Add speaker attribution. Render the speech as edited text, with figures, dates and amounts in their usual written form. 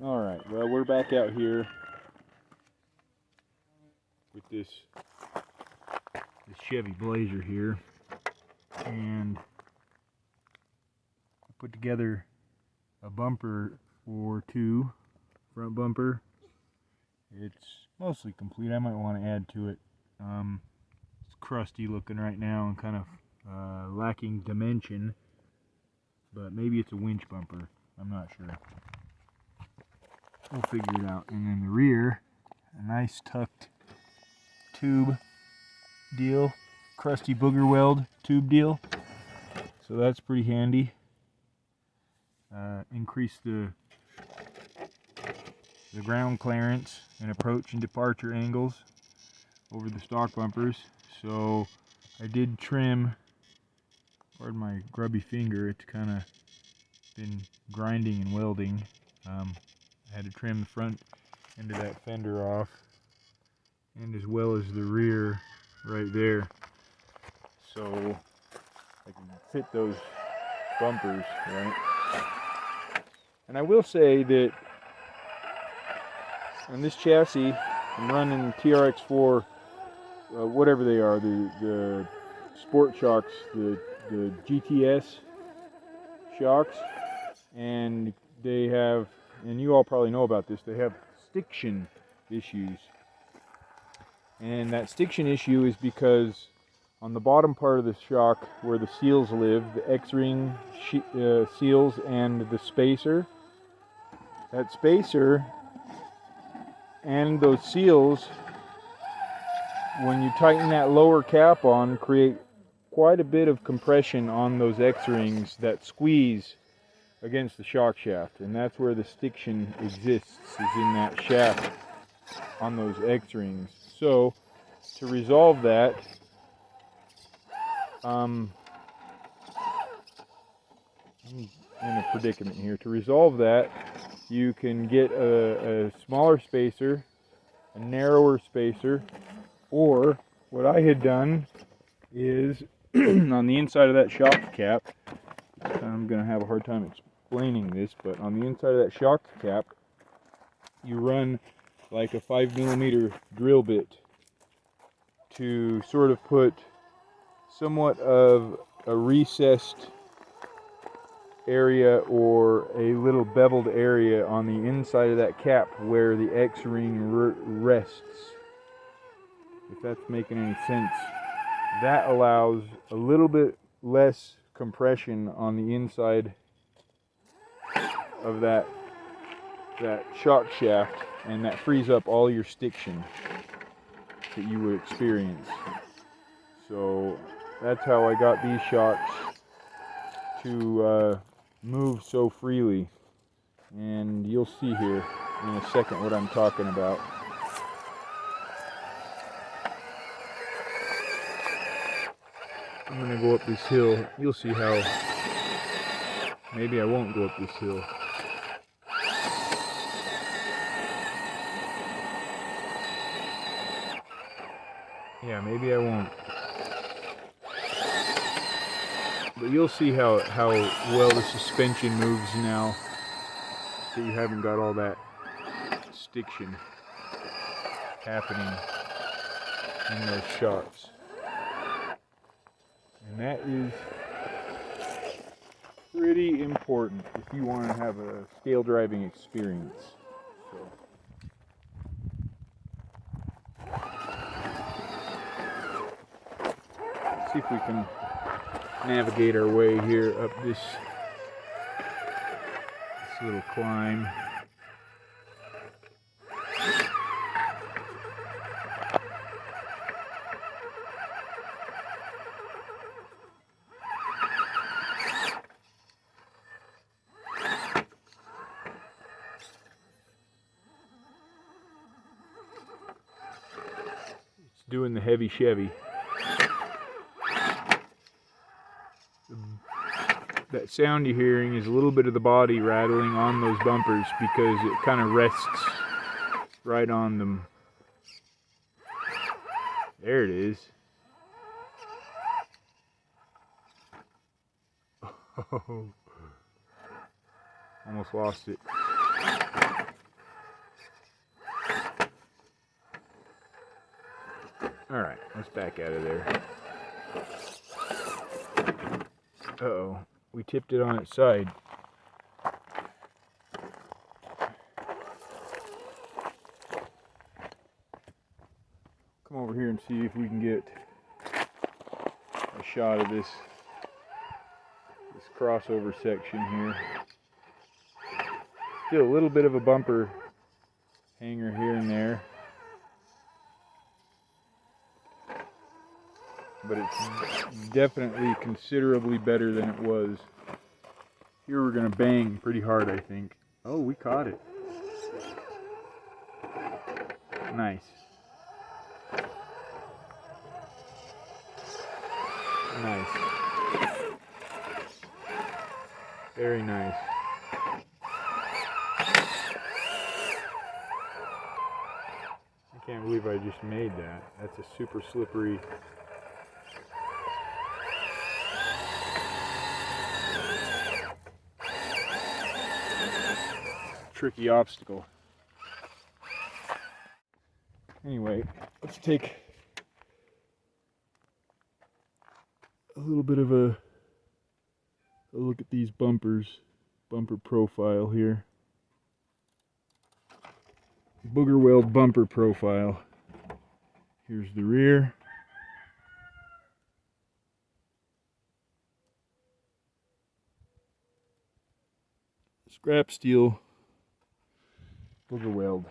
Speaker 1: Alright, well, we're back out here with this Chevy Blazer here, and I put together a bumper or two, front bumper. It's mostly complete. I might want to add to it. It's crusty looking right now and kind of lacking dimension, but maybe it's a winch bumper. I'm not sure. We'll figure it out. And then the rear, a nice tucked tube deal, crusty booger weld tube deal. So that's pretty handy. Increase the ground clearance and approach and departure angles over the stock bumpers. So I did trim, pardon my grubby finger, it's kind of been grinding and welding. I had to trim the front end of that fender off, and as well as the rear right there, so I can fit those bumpers, right? And I will say that on this chassis, I'm running TRX4, whatever they are, the sport shocks, the GTS shocks, and they have, and you all probably know about this, they have stiction issues. And that stiction issue is because on the bottom part of the shock where the seals live, the X-ring seals and the spacer, that spacer and those seals, when you tighten that lower cap on, create quite a bit of compression on those X-rings that squeeze against the shock shaft, and that's where the stiction exists, is in that shaft on those X-rings. So to resolve that, I'm in a predicament here. To resolve that, you can get a smaller spacer, a narrower spacer, or what I had done is on the inside of that shock cap, I'm going to have a hard time explaining this, but on the inside of that shock cap, you run like a 5mm drill bit to sort of put somewhat of a recessed area or a little beveled area on the inside of that cap where the X-ring rests, if that's making any sense. That allows a little bit less compression on the inside of that shock shaft, and that frees up all your stiction that you would experience. So that's how I got these shocks to move so freely, and you'll see here in a second what I'm talking about. I'm going to go up this hill. You'll see how. Maybe I won't go up this hill. Yeah, maybe I won't. But you'll see how well the suspension moves now that you haven't got all that stiction happening in those shocks. And that is pretty important if you want to have a scale driving experience. So. Let's see if we can navigate our way here up this little climb. It's doing the heavy Chevy. That sound you're hearing is a little bit of the body rattling on those bumpers because it kind of rests right on them. There it is. Oh, almost lost it. Alright, let's back out of there. Uh-oh, we tipped it on its side. Come over here and see if we can get a shot of this crossover section here. Still a little bit of a bumper hanger here and there, but it's definitely considerably better than it was. Here we're gonna bang pretty hard, I think. Oh, we caught it. Nice. Nice. Very nice. I can't believe I just made that. That's a super slippery. Tricky obstacle. Anyway, let's take a little bit of a look at these bumper profile here. Booger weld bumper profile. Here's the rear. Scrap steel booger weld.